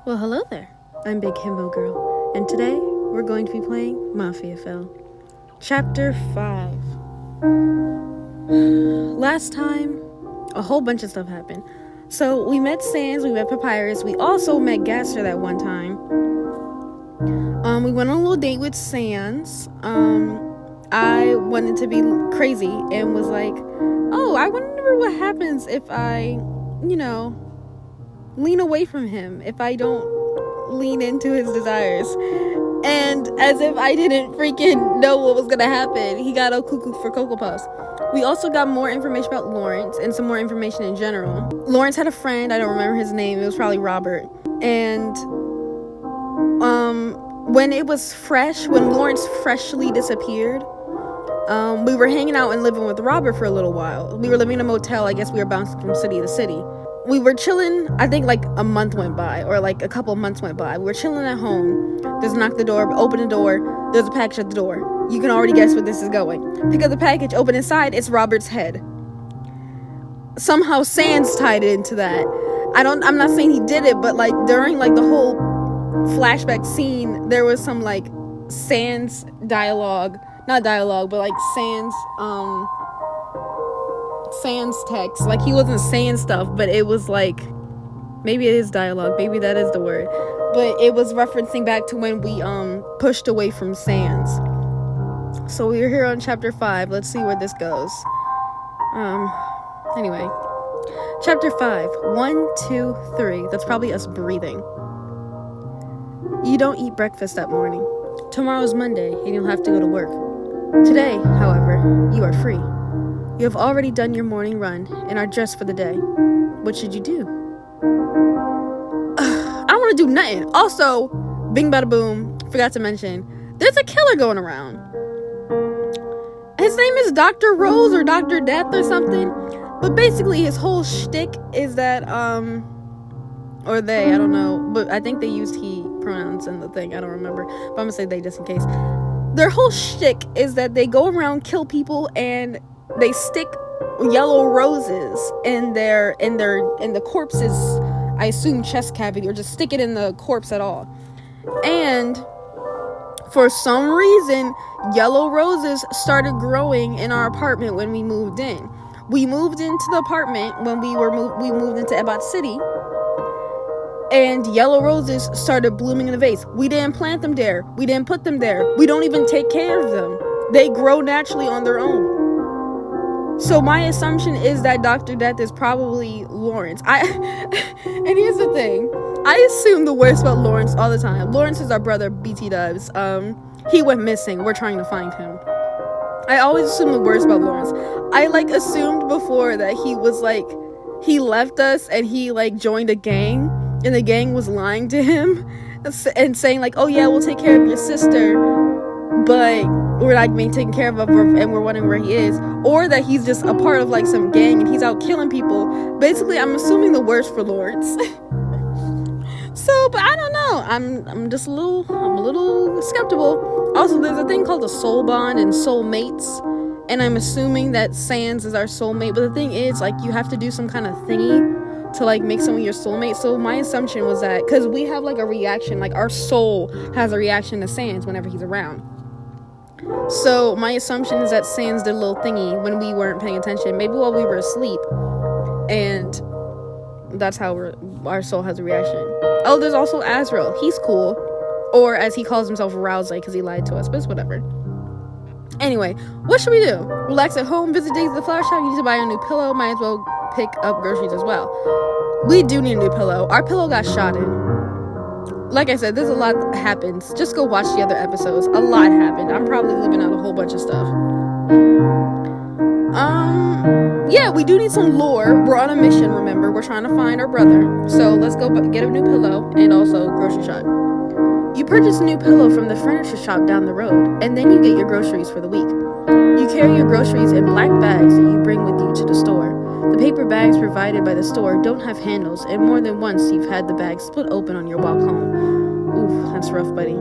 Well, hello there. I'm Big Himbo Girl, and today we're going to be playing mafiafell. Chapter 5. Last time, a whole bunch of stuff happened. So we met Sans, we met Papyrus, we also met Gaster that one time. We went on a little date with Sans. I wanted to be crazy and was like, oh, I wonder what happens if I, lean away from him, if I don't lean into his desires. And as if I didn't freaking know what was gonna happen, he got a cuckoo for Cocoa Puffs. We also got more information about Lawrence and some more information in general. Lawrence had a friend, I don't remember his name, it was probably Robert. And when it was fresh, when Lawrence freshly disappeared, we were hanging out and living with Robert for a little while. We were living in a motel. I guess we were bouncing from city to city. We were chilling. I think like a month went by, or like a couple of months went by. We were chilling at home. Just knock the door, open the door. There's a package at the door. You can already guess where this is going. Pick up the package, open inside. It's Robert's head. Somehow Sans tied it into that. I'm not saying he did it, but like during like the whole flashback scene, there was some like Sans dialogue. Not dialogue, but like Sans text. Like he wasn't saying stuff, but it was like, maybe it is dialogue, maybe that is the word, but it was referencing back to when we pushed away from Sans. So we're here on chapter 5. Let's see where this goes. Anyway, chapter 5. 1, 2, 3. That's probably us breathing. You don't eat breakfast that morning. Tomorrow's Monday and you'll have to go to work. Today, however, you are free. You have already done your morning run and are dressed for the day. What should you do? I don't want to do nothing. Also, bing bada boom, forgot to mention, there's a killer going around. His name is Dr. Rose or Dr. Death or something. But basically his whole shtick is that, or they, I don't know. But I think they used he pronouns in the thing. I don't remember. But I'm going to say they just in case. Their whole shtick is that they go around, kill people, and they stick yellow roses in the corpse's, I assume, chest cavity, or just stick it in the corpse at all. And for some reason, yellow roses started growing in our apartment when we moved in. We moved into the apartment when we moved into 𝑃𝑙𝑒-𝑎𝑠 city. And yellow roses started blooming in the vase. We didn't plant them there. We didn't put them there. We don't even take care of them. They grow naturally on their own. So my assumption is that Dr. Death is probably Lawrence. And here's the thing. I assume the worst about Lawrence all the time. Lawrence is our brother, BT Dubs. He went missing. We're trying to find him. I always assume the worst about Lawrence. I assumed before that he was he left us and he joined a gang. And the gang was lying to him and saying oh yeah, we'll take care of your sister, but we're not being taken care of and we're wondering where he is. Or that he's just a part of some gang and he's out killing people. Basically, I'm assuming the worst for Lawrence. So, but I don't know. I'm just a little skeptical. Also, there's a thing called a soul bond and soulmates. And I'm assuming that Sans is our soulmate. But the thing is, you have to do some kind of thingy to make someone your soulmate. So my assumption was that because we have a reaction, our soul has a reaction to Sans whenever he's around. So my assumption is that Sans did a little thingy when we weren't paying attention, maybe while we were asleep, and that's how our soul has a reaction. Oh, there's also Azrael. He's cool, or as he calls himself, Rousey, because he lied to us, but it's whatever. Anyway, what should we do? Relax at home, visit Daisy the flower shop, you need to buy a new pillow, might as well pick up groceries as well. We do need a new pillow. Our pillow got shot in. Like I said, there's a lot that happens. Just go watch the other episodes. A lot happened. I'm probably leaving out a whole bunch of stuff. Yeah, we do need some lore. We're on a mission, remember. We're trying to find our brother. So let's go get a new pillow and also grocery shop. You purchase a new pillow from the furniture shop down the road, and then you get your groceries for the week. You carry your groceries in black bags that you bring with you to the store. The paper bags provided by the store don't have handles, and more than once you've had the bags split open on your walk home. Oof, that's rough, buddy.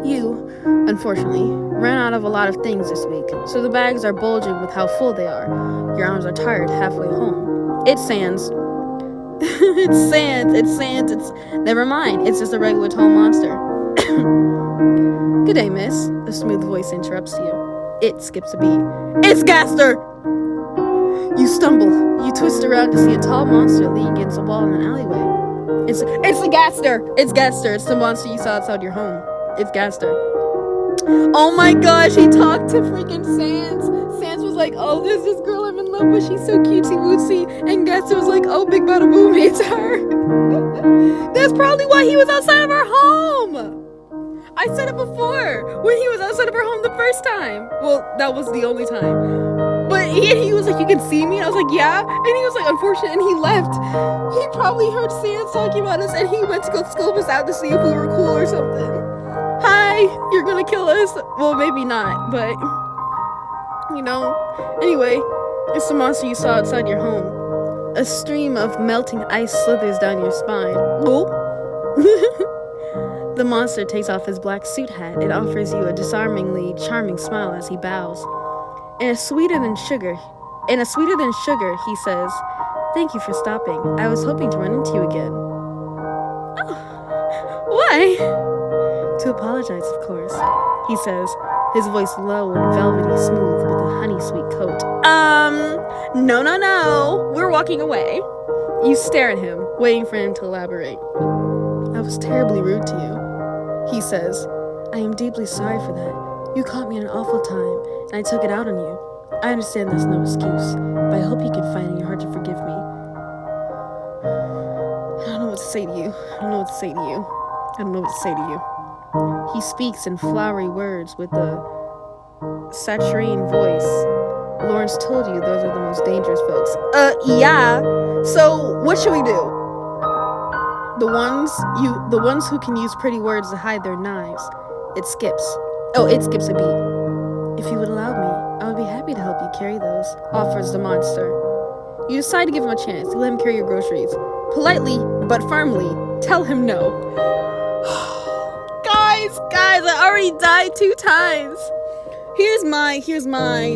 You, unfortunately, ran out of a lot of things this week, so the bags are bulging with how full they are. Your arms are tired halfway home. It's Sans. It's never mind. It's just a regular tall monster. Good day, miss. A smooth voice interrupts you. It skips a beat. It's Gaster! You stumble. You twist around to see a tall monster leaning against a wall in an alleyway. It's the Gaster! It's Gaster. It's the monster you saw outside your home. It's Gaster. Oh my gosh, he talked to freaking Sans. Sans was like, oh, there's this girl I'm in love with. She's so cutesy wootsy. And Gaster was like, oh, big bada boom, it's her. That's probably why he was outside of our home. I said it before, when he was outside of our home the first time. Well, that was the only time. But he was like, you can see me? And I was like, yeah. And he was like, unfortunate, and he left. He probably heard Sans talking about us, and he went to go scope us out to see if we were cool or something. Hi, you're gonna kill us. Well, maybe not, but, you know. Anyway, it's the monster you saw outside your home. A stream of melting ice slithers down your spine. Oh. The monster takes off his black suit hat and offers you a disarmingly charming smile as he bows. In a sweeter than sugar, he says, thank you for stopping. I was hoping to run into you again. Oh, why? To apologize, of course, he says, his voice low and velvety smooth with a honey-sweet coat. No. We're walking away. You stare at him, waiting for him to elaborate. I was terribly rude to you, he says. I am deeply sorry for that. You caught me in an awful time, and I took it out on you. I understand that's no excuse, but I hope you can find in your heart to forgive me. I don't know what to say to you. He speaks in flowery words with a saturine voice. Lawrence told you those are the most dangerous folks. Yeah. So what should we do? The ones who can use pretty words to hide their knives. It skips a beat. If you would allow me, I would be happy to help you carry those, offers the monster. You decide to give him a chance. You let him carry your groceries. Politely, but firmly, tell him no. Guys, I already died 2 times. Here's my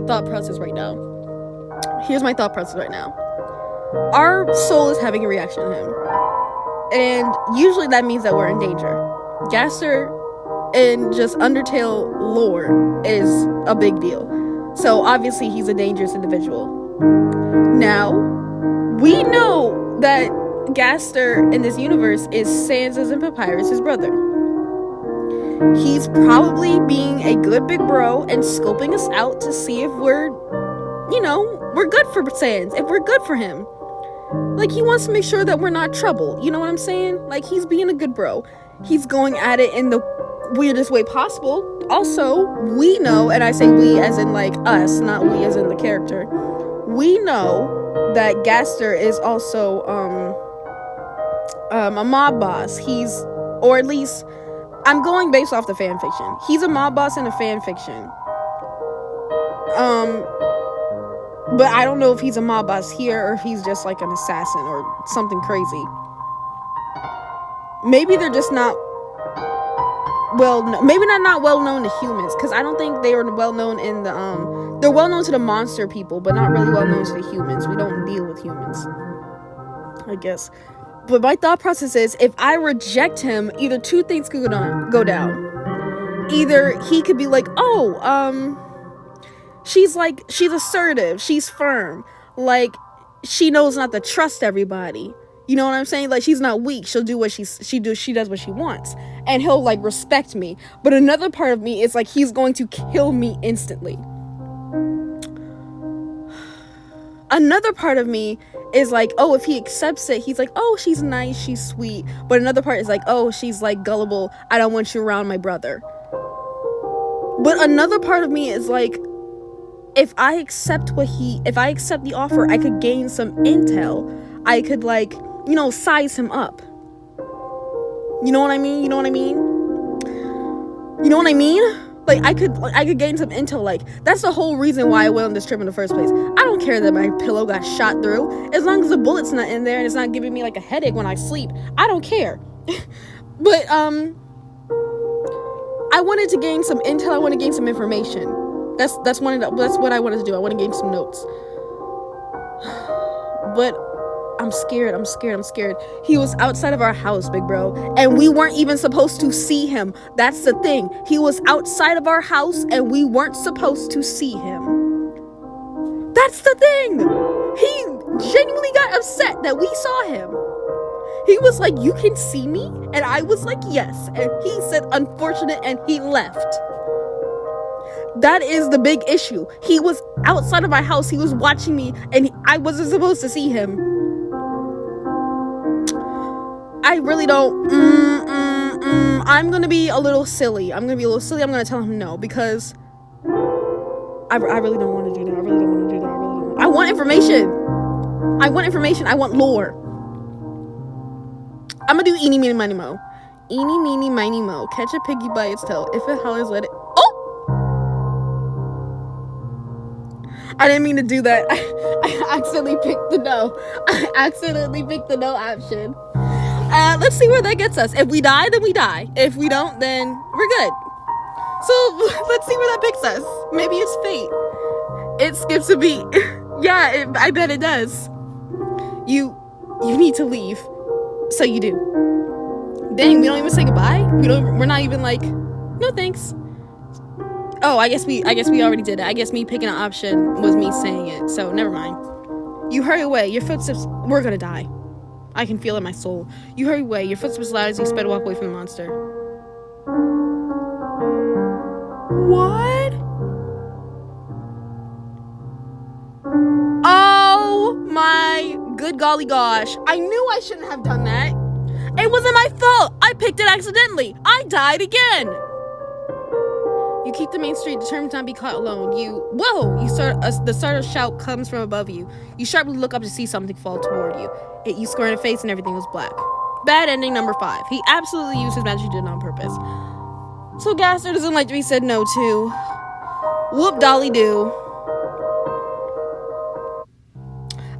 thought process right now. Our soul is having a reaction to him. And usually that means that we're in danger. Gaster in just Undertale lore is a big deal. So obviously he's a dangerous individual. Now, we know that Gaster in this universe is Sans's and Papyrus's brother. He's probably being a good big bro and scoping us out to see if we're good for Sans, if we're good for him. Like, he wants to make sure that we're not trouble. You know what I'm saying? Like, he's being a good bro. He's going at it in the weirdest way possible. Also, we know, and I say we as in like us, not we as in the character. We know that Gaster is also a mob boss. Or at least, I'm going based off the fan fiction. He's a mob boss in a fan fiction. But I don't know if he's a mob boss here or if he's just like an assassin or something crazy. Maybe they're just not not well known to humans, because I don't think they are well known in the they're well known to the monster people, but not really well known to the humans. We don't deal with humans, I guess. But my thought process is, if I reject him, either 2 things could go down. Either he could be like, she's assertive, she's firm, like, she knows not to trust everybody. You know what I'm saying? Like, she's not weak. She'll do what she does what she wants. And he'll, like, respect me. But another part of me is like, he's going to kill me instantly. Another part of me is like, oh, if he accepts it, he's like, oh, she's nice, she's sweet. But another part is like, oh, she's like gullible, I don't want you around my brother. But another part of me is like, if I accept the offer, I could gain some intel. I could, like, size him up. You know what I mean? Like, I could gain some intel. Like, that's the whole reason why I went on this trip in the first place. I don't care that my pillow got shot through. As long as the bullet's not in there and it's not giving me like a headache when I sleep, I don't care. But I wanted to gain some intel. I want to gain some information. That's what I wanted to do. I want to gain some notes. But I'm scared. He was outside of our house, big bro. And we weren't even supposed to see him. That's the thing. He was outside of our house and we weren't supposed to see him. That's the thing. He genuinely got upset that we saw him. He was like, you can see me? And I was like, yes. And he said, unfortunate, and he left. That is the big issue. He was outside of my house. He was watching me, and I wasn't supposed to see him. I really don't. I'm going to be a little silly. I'm going to tell him no, because I really don't want to do that. I want information. I want lore. I'm gonna do eeny, meeny, miny, mo. Eeny, meeny, miny, mo. Catch a piggy by its tail. If it hollers, let it... Oh! I didn't mean to do that. I accidentally picked the no. Option. Let's see where that gets us. If we die, then we die. If we don't, then we're good. So, let's see where that picks us. Maybe it's fate. It skips a beat. Yeah, I bet it does. You need to leave. So you do. Dang, we don't even say goodbye? We're not even like, no thanks. Oh, I guess we already did it. I guess me picking an option was me saying it. So never mind. You hurry away. Your footsteps, we're gonna die. I can feel it in my soul. You hurry away. Your footsteps loud as you sped walk away from the monster. What? Oh my good golly gosh. I knew I shouldn't have done that. It wasn't my fault. I picked it accidentally. I died again. You keep the main street, determined to not be caught alone. The startled shout comes from above you. You sharply look up to see something fall toward you. It you square in the face and everything was black. Bad ending number 5. He absolutely used his magic on purpose. So Gaster doesn't like to be said no to. Whoop dolly do.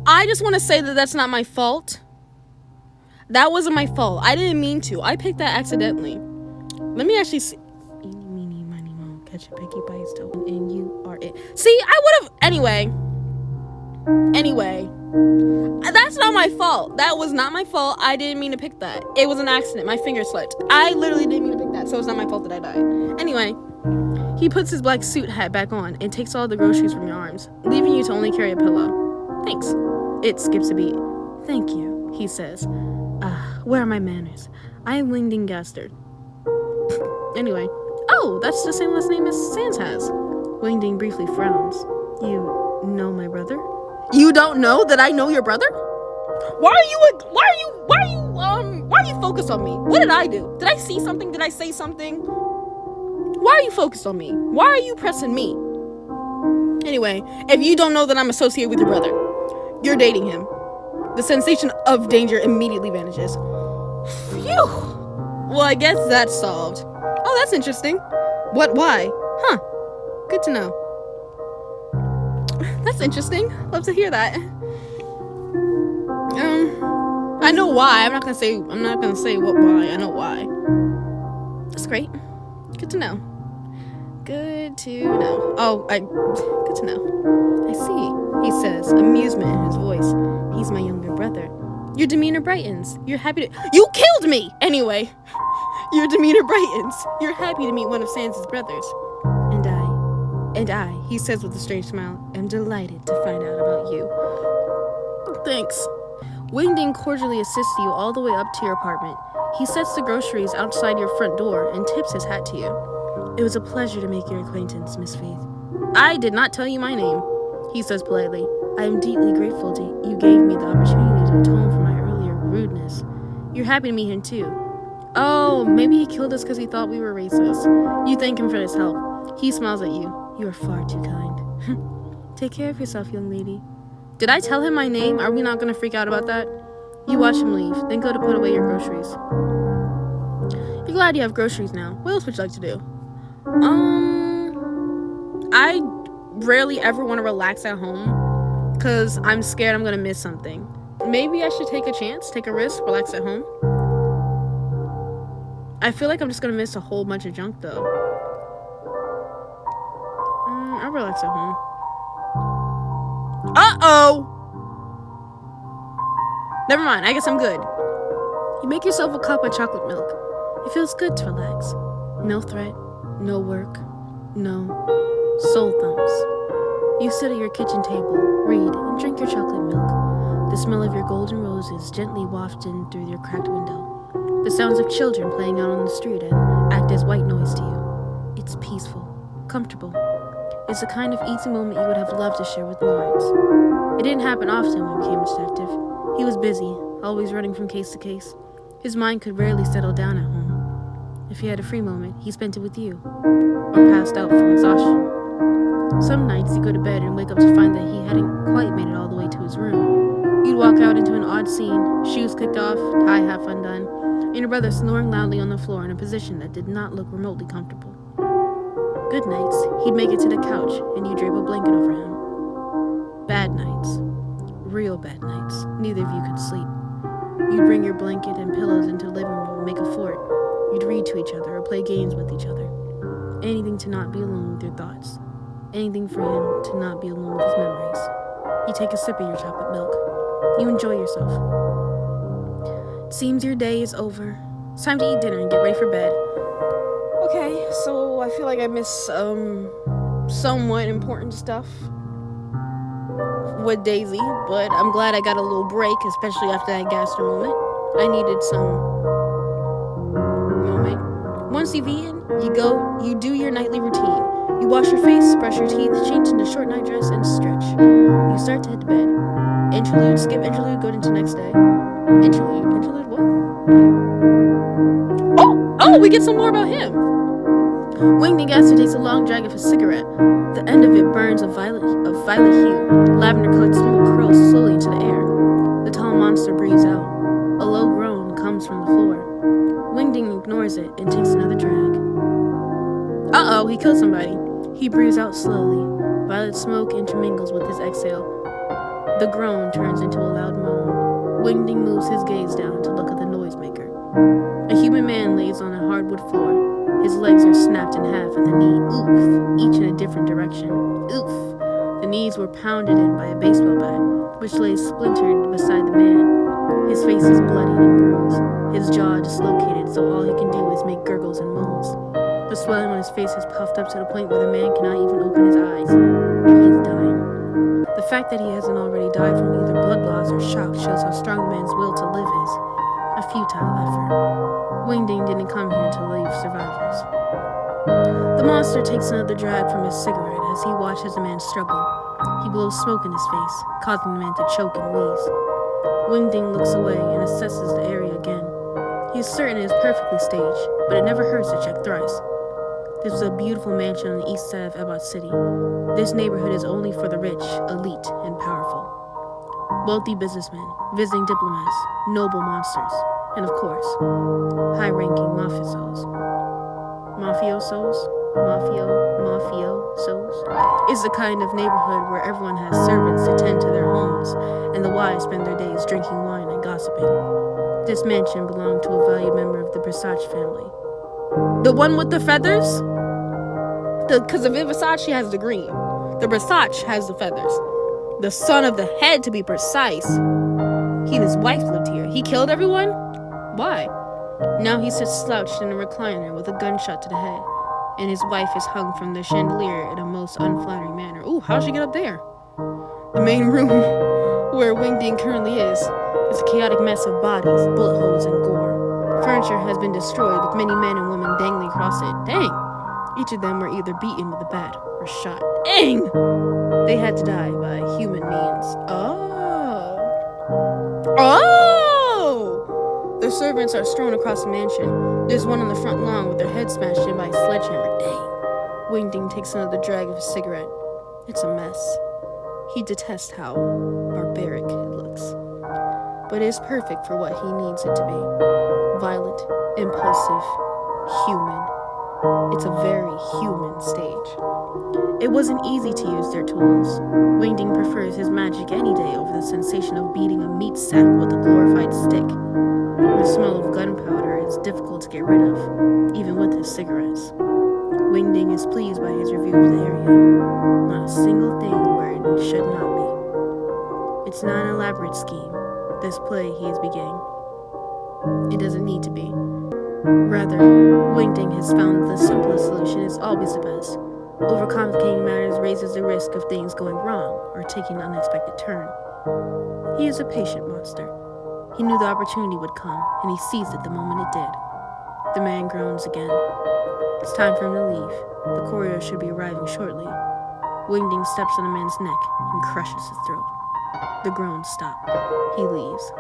I just want to say that that's not my fault. That wasn't my fault. I didn't mean to. I picked that accidentally. Let me actually see. Eeny, meeny, miny, mo. Catch a piggy by its tail, and you are it. See, I would have... Anyway. That's not my fault. That was not my fault. I didn't mean to pick that. It was an accident. My finger slipped. I literally didn't mean to pick that, so it's not my fault that I died. Anyway. He puts his black suit hat back on and takes all the groceries from your arms, leaving you to only carry a pillow. Thanks. It skips a beat. Thank you, he says. Where are my manners? I am Wingding Gaster. Anyway. Oh, that's the same last name as Sans has. Wingding briefly frowns. You know my brother? You don't know that I know your brother? Why are you focused on me? What did I do? Did I see something? Did I say something? Why are you focused on me? Why are you pressing me? Anyway, if you don't know that I'm associated with your brother, you're dating him. The sensation of danger immediately vanishes. Phew. Well, I guess that's solved. Oh, that's interesting. What? Why? Huh. Good to know. That's interesting. Love to hear that. I know why. I'm not gonna say what why. I know why. That's great. Good to know. Good to know. Good to know. I see, he says, amusement in his voice. He's my younger brother. Your demeanor brightens. You're happy to... You killed me! Anyway. Your demeanor brightens. You're happy to meet one of Sans's brothers. And I, he says with a strange smile, am delighted to find out about you. Thanks. Wingding cordially assists you all the way up to your apartment. He sets the groceries outside your front door and tips his hat to you. It was a pleasure to make your acquaintance, Miss Faith. I did not tell you my name, he says politely. I am deeply grateful you gave me the opportunity to atone for my earlier rudeness. You're happy to meet him too. Oh, maybe he killed us because he thought we were racist. You thank him for his help. He smiles at you. You are far too kind. Take care of yourself, young lady. Did I tell him my name? Are we not going to freak out about that? You watch him leave, then go to put away your groceries. You're glad you have groceries now. What else would you like to do? I rarely ever want to relax at home because I'm scared I'm going to miss something. Maybe I should take a chance, take a risk, relax at home. I feel like I'm just going to miss a whole bunch of junk though. I'll relax at home. Uh-oh! Never mind, I guess I'm good. You make yourself a cup of chocolate milk. It feels good to relax. No threat, no work, no soul thumbs. You sit at your kitchen table, read, and drink your chocolate milk. The smell of your golden roses gently waft in through your cracked window. The sounds of children playing out on the street and act as white noise to you. It's peaceful, comfortable. It's the kind of easy moment you would have loved to share with Lawrence. It didn't happen often when he became a detective. He was busy, always running from case to case. His mind could rarely settle down at home. If he had a free moment, he spent it with you, or passed out from exhaustion. Some nights he'd go to bed and wake up to find that he hadn't quite made it all the way to his room. You'd walk out into an odd scene, shoes kicked off, tie half undone, and your brother snoring loudly on the floor in a position that did not look remotely comfortable. Good nights, he'd make it to the couch, and you'd drape a blanket over him. Bad nights, real bad nights, neither of you could sleep. You'd bring your blanket and pillows into the living room and make a fort. You'd read to each other or play games with each other. Anything to not be alone with your thoughts. Anything for him to not be alone with his memories. You take a sip of your chocolate milk. You enjoy yourself. It seems your day is over. It's time to eat dinner and get ready for bed. Okay, so I feel like I missed somewhat important stuff with Daisy, but I'm glad I got a little break, especially after that Gaster moment. I needed some moment. Once you've eaten, you do your nightly routine. You wash your face, brush your teeth, change into a short nightdress, and stretch. You start to head to bed. Interlude, skip interlude, go into next day. Interlude what? Oh, we get some more about him. Winged Gaster takes a long drag of his cigarette. The end of it burns a violet hue. Lavender-colored smoke curls slowly into the air. The tall monster breathes out. A low groan comes from the floor. Wingding ignores it and takes another drag. Uh-oh, he killed somebody. He breathes out slowly. Violet smoke intermingles with his exhale. The groan turns into a loud moan. Wingding moves his gaze down to look at the noisemaker. A human man lays on a hardwood floor. His legs are snapped in half at the knee, oof, each in a different direction, oof. The knees were pounded in by a baseball bat, which lay splintered beside the man. His face is bloodied and bruised, his jaw dislocated, so all he can do is make gurgles and moans. The swelling on his face has puffed up to the point where the man cannot even open his eyes. He's dying. The fact that he hasn't already died from either blood loss or shock shows how strong the man's will to live is. A futile effort. Wingding didn't come here to leave survivors. The monster takes another drag from his cigarette as he watches the man struggle. He blows smoke in his face, causing the man to choke and wheeze. Wingding looks away and assesses the area again. He is certain it is perfectly staged, but it never hurts to check thrice. This was a beautiful mansion on the east side of 𝑃𝑙𝑒𝑎𝑠 City. This neighborhood is only for the rich, elite, and powerful. Wealthy businessmen, visiting diplomats, noble monsters, and of course, high-ranking mafiosos. Mafiosos is the kind of neighborhood where everyone has servants to tend to their homes, and the wise spend their days drinking wine and gossiping. This mansion belonged to a valued member of the 𝑃𝑙𝑒-𝑎𝑠 family. The one with the feathers? Because the Versace has the green. The Versace has the feathers. The son of the head, to be precise. He and his wife lived here. He killed everyone? Why? Now he sits slouched in a recliner with a gunshot to the head, and his wife is hung from the chandelier in a most unflattering manner. Ooh, how'd she get up there? The main room, where Wingding currently is a chaotic mess of bodies, bullet holes, and gore. Furniture has been destroyed, with many men and women dangling across it. Dang! Each of them were either beaten with a bat or shot. Dang! They had to die by human means. Oh! Their servants are strewn across the mansion. There's one on the front lawn with their head smashed in by a sledgehammer. Dang! Wingding takes another drag of his cigarette. It's a mess. He detests how barbaric it looks. But it is perfect for what he needs it to be. Violent, impulsive, human. It's a very human stage. It wasn't easy to use their tools. Wingding prefers his magic any day over the sensation of beating a meat sack with a glorified stick. The smell of gunpowder is difficult to get rid of, even with his cigarettes. Wingding is pleased by his review of the area. Not a single thing where it should not be. It's not an elaborate scheme. this play he is beginning. It doesn't need to be. Rather, Wingding has found the simplest solution is always the best. Overcomplicating matters raises the risk of things going wrong or taking an unexpected turn. He is a patient monster. He knew the opportunity would come, and he seized it the moment it did. The man groans again. It's time for him to leave. The courier should be arriving shortly. Wingding steps on the man's neck and crushes his throat. The groans stop. He leaves.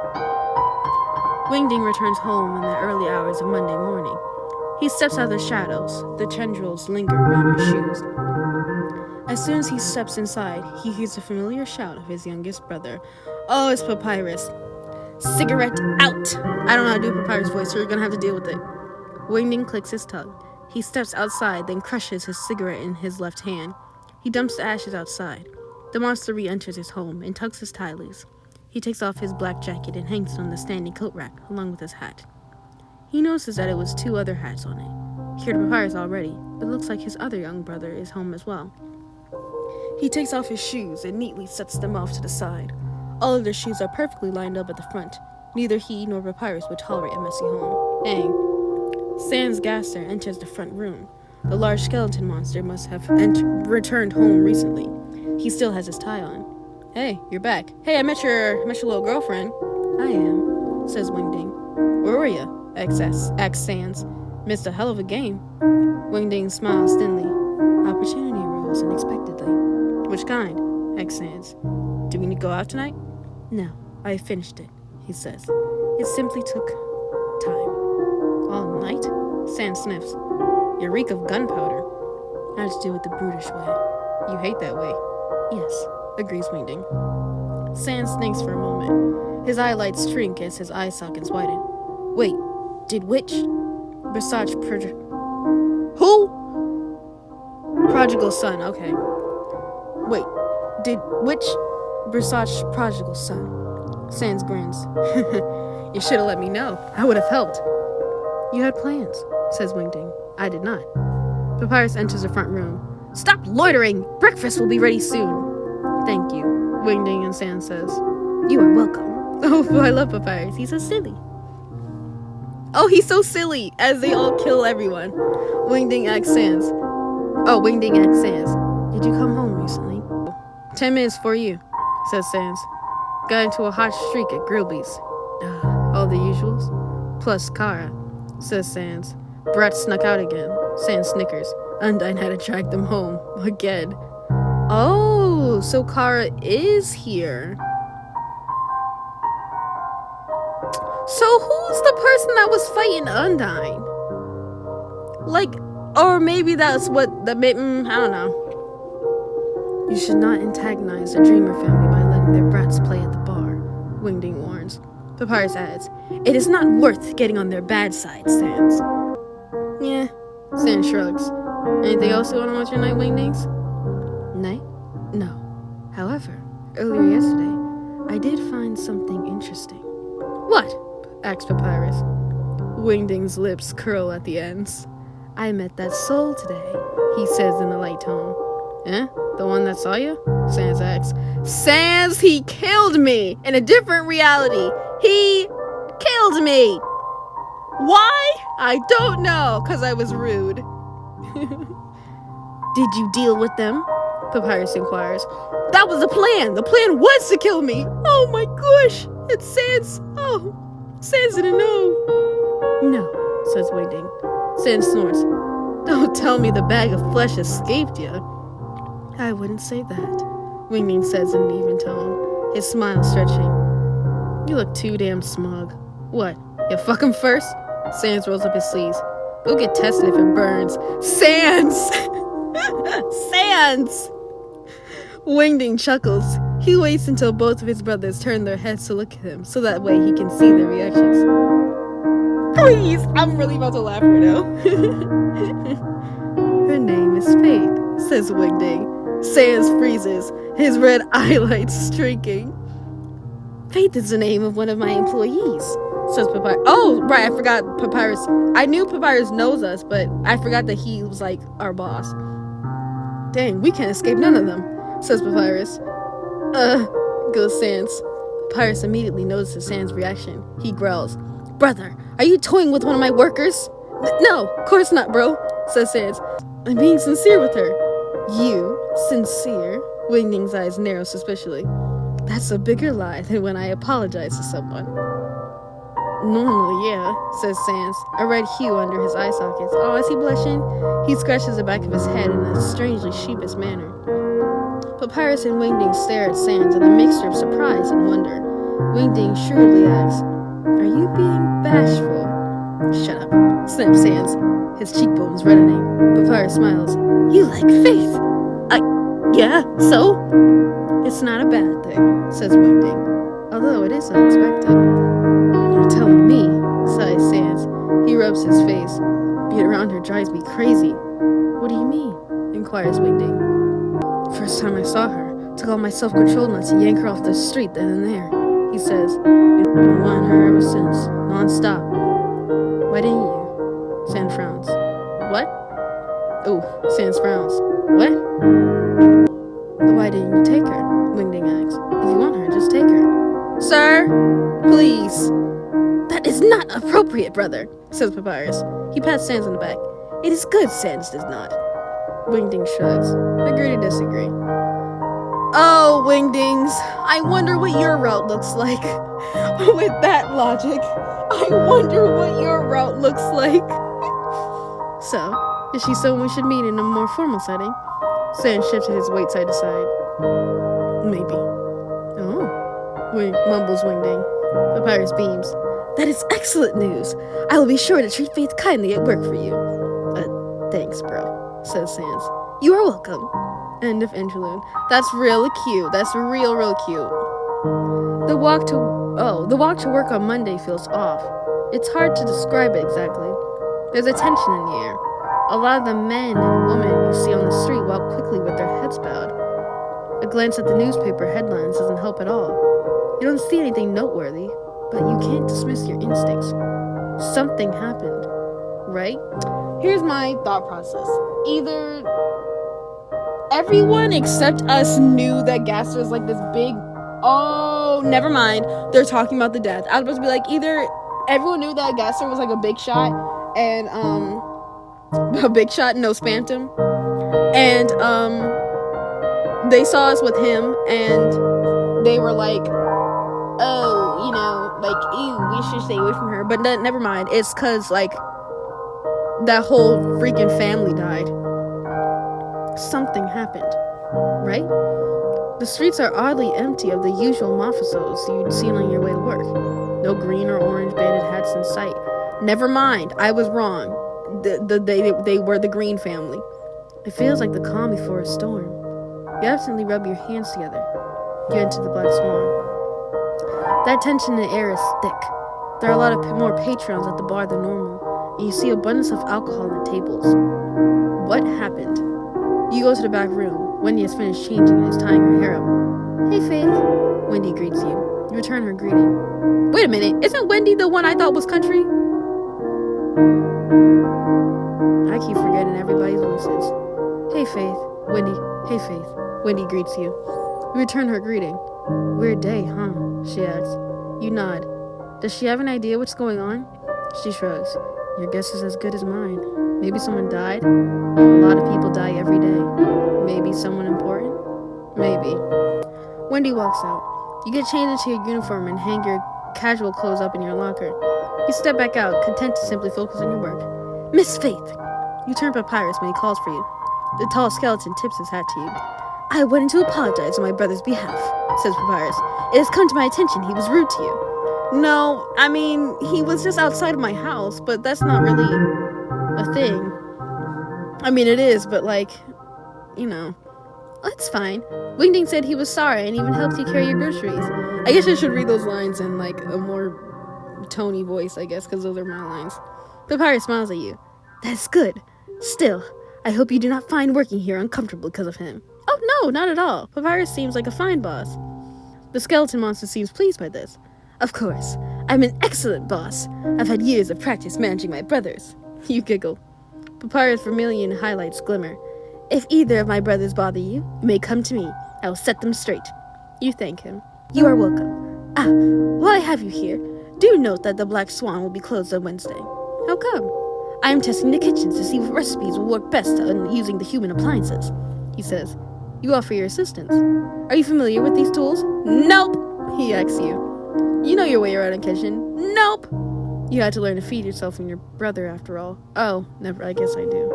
Wingding returns home in the early hours of Monday morning. He steps out of the shadows. The tendrils linger around his shoes. As soon as he steps inside, he hears a familiar shout of his youngest brother. Oh, it's Papyrus. Cigarette out! I don't know how to do Papyrus' voice, so you're gonna have to deal with it. Wingding clicks his tongue. He steps outside, then crushes his cigarette in his left hand. He dumps the ashes outside. The monster re-enters his home and tugs his tie loose. He takes off his black jacket and hangs it on the standing coat rack, along with his hat. He notices that it was 2 other hats on it. He heard Papyrus already, but it looks like his other young brother is home as well. He takes off his shoes and neatly sets them off to the side. All of their shoes are perfectly lined up at the front. Neither he nor Papyrus would tolerate a messy home. Dang. Sans Gaster enters the front room. The large skeleton monster must have returned home recently. He still has his tie on. Hey, you're back. Hey, I met your little girlfriend. I am, says Wingding. Where were you? Asks Sans. Missed a hell of a game. Wingding smiles thinly. Opportunity arose unexpectedly. Which kind? Asks Sans. Do we need to go out tonight? No, I finished it, he says. It simply took time. All night? Sans sniffs. You reek of gunpowder. I have to do it the brutish way. You hate that way. Yes, agrees Wingding. Sans thinks for a moment. His eyelids shrink as his eye sockets widen. Wait, did which? Who? Prodigal son, okay. Wait, did which Versace prodigal son? Sans grins. You should have let me know. I would have helped. You had plans, says Wingding. I did not. Papyrus enters the front room. Stop loitering! Breakfast will be ready soon. Thank you, Wingding and Sans says. You are welcome. Oh, I love Papyrus. He's so silly. Oh, he's so silly, as they all kill everyone. Wingding asks Sans. Did you come home recently? 10 minutes for you, says Sans. Got into a hot streak at Grillby's. All the usuals? Plus Kara, says Sans. Brat snuck out again. Sans snickers. Undyne had to drag them home. Again. Oh, so Kara is here. So who's the person that was fighting Undyne? Like, or maybe that's what the I don't know. You should not antagonize the Dreamer family by letting their brats play at the bar, Wingding warns. Papyrus adds, it is not worth getting on their bad side, Sans. Yeah, Sans shrugs. Anything else going on with your night, Wingdings? Night? No. However, earlier yesterday, I did find something interesting. What? Asks Papyrus. Wingding's lips curl at the ends. I met that soul today, he says in a light tone. Eh? The one that saw you? Sans asks. Sans, he killed me! In a different reality. He killed me! Why? I don't know, because I was rude. Did you deal with them? Papyrus inquires. That was the plan! The plan was to kill me! Oh my gosh! It's Sans! Oh, Sans didn't know. No, says Wingding. Sans snorts. Don't tell me the bag of flesh escaped you. I wouldn't say that, Wingding says in an even tone, his smile stretching. You look too damn smug. What, you fuck him first? Sans rolls up his sleeves. Go get tested if it burns. Sans! Sans! Wingding chuckles. He waits until both of his brothers turn their heads to look at him, so that way he can see their reactions. Please! I'm really about to laugh right now. Her name is Faith, says Wingding. Sans freezes, his red eyelids streaking. Faith is the name of one of my employees, says Papyrus. Oh, right, I forgot Papyrus. I knew Papyrus knows us, but I forgot that he was like our boss. Dang, we can't escape none of them, says Papyrus. Goes Sans. Papyrus immediately notices Sans' reaction. He growls, "Brother, are you toying with one of my workers?" "No, of course not, bro," says Sans. "I'm being sincere with her." "You? Sincere?" Wingding's eyes narrow suspiciously. "That's a bigger lie than when I apologize to someone." "Normally, yeah," says Sans, a red hue under his eye sockets. "Oh, is he blushing?" He scratches the back of his head in a strangely sheepish manner. Papyrus and Wingding stare at Sans in a mixture of surprise and wonder. Wingding shrewdly asks, "Are you being bashful?" "Shut up," snaps Sans, his cheekbones reddening. Papyrus smiles. "You like Faith?" Yeah, so?" "It's not a bad thing," says Wingding, although it is unexpected. "You're telling me," sighs Sans. He rubs his face. "Being around her drives me crazy." "What do you mean?" inquires Wingding. "First time I saw her, took all my self-control not to yank her off the street then and there," he says. "Been wanting her ever since, non-stop." "Why didn't you?" Sans frowns. "What?" "Oh," Sans frowns. "What?" "Why didn't you take her?" Wingding asks. "If you want her, just take her." "Sir, please." "That is not appropriate, brother," says Papyrus. He pats Sans on the back. "It is good Sans does not." Wingding shrugs. Agree to disagree. "Oh, Wingdings, I wonder what your route looks like." With that logic, I wonder what your route looks like. "So, is she someone we should meet in a more formal setting?" Sans shifted his weight side to side. "Maybe." "Oh," mumbles Wingding. Papyrus beams. "That is excellent news. I will be sure to treat Faith kindly at work for you." Thanks, bro," says Sans. "You are welcome." End of interlude. That's really cute. That's real cute. The walk to work on Monday feels off. It's hard to describe it exactly. There's a tension in the air. A lot of the men and women you see on the street walk quickly with their heads bowed. A glance at the newspaper headlines doesn't help at all. You don't see anything noteworthy, but you can't dismiss your instincts. Something happened, right? Here's my thought process. Either everyone except us knew that Gaster is like this big... Oh, never mind. They're talking about the death. I was supposed to be like, either everyone knew that Gaster was like a big shot and a big shot, no spantum, and they saw us with him and they were like, oh, you know, like, ew, we should stay away from her. But never mind. It's because like that whole freaking family died. Something happened, right? The streets are oddly empty of the usual mafiafels you'd seen on your way to work. No green or orange banded hats in sight. Never mind, I was wrong. They were the Green family. It feels like the calm before a storm. You absently rub your hands together. You enter the Black Swan. That tension in the air is thick. There are a lot of more patrons at the bar than normal, and you see abundance of alcohol on the tables. What happened? You go to the back room. Wendy has finished changing and is tying her hair up. "Hey, Faith." Wendy greets you. You return her greeting. Wait a minute, isn't Wendy the one I thought was country? I keep forgetting everybody's voices. "Hey, Faith." Wendy. "Hey, Faith." Wendy greets you. You return her greeting. "Weird day, huh?" she asks. You nod. Does she have an idea what's going on? She shrugs. "Your guess is as good as mine. Maybe someone died? A lot of people die every day. Maybe someone important? Maybe." Wendy walks out. You get changed into your uniform and hang your casual clothes up in your locker. You step back out, content to simply focus on your work. "Miss Faith." You turn Papyrus when he calls for you. The tall skeleton tips his hat to you. "I wanted to apologize on my brother's behalf," says Papyrus. "It has come to my attention he was rude to you." "No, I mean, he was just outside of my house, but that's not really a thing. I mean, it is, but like, you know, it's fine. Wingding said he was sorry and even helped you carry your groceries." I guess I should read those lines in like a more tony voice, I guess, because those are my lines. Papyrus smiles at you. "That's good. Still, I hope you do not find working here uncomfortable because of him." "Oh, no, not at all. Papyrus seems like a fine boss." The skeleton monster seems pleased by this. "Of course, I'm an excellent boss. I've had years of practice managing my brothers." You giggle. Papyrus vermilion highlights glimmer. "If either of my brothers bother you, you may come to me. I will set them straight." You thank him. "You are welcome." While I have you here, do note that the Black Swan will be closed on Wednesday. How come? I am testing the kitchens to see what recipes will work best on using the human appliances, he says. You offer your assistance. Are you familiar with these tools? Nope, he asks you. You know your way around a kitchen. Nope. You had to learn to feed yourself and your brother after all. Oh, never, I guess I do.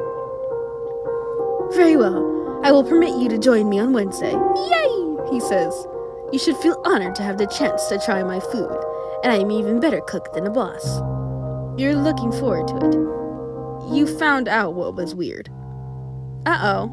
Very well. I will permit you to join me on Wednesday. Yay, he says. You should feel honored to have the chance to try my food, and I am even better cook than a boss. You're looking forward to it. You found out what was weird. Uh-oh.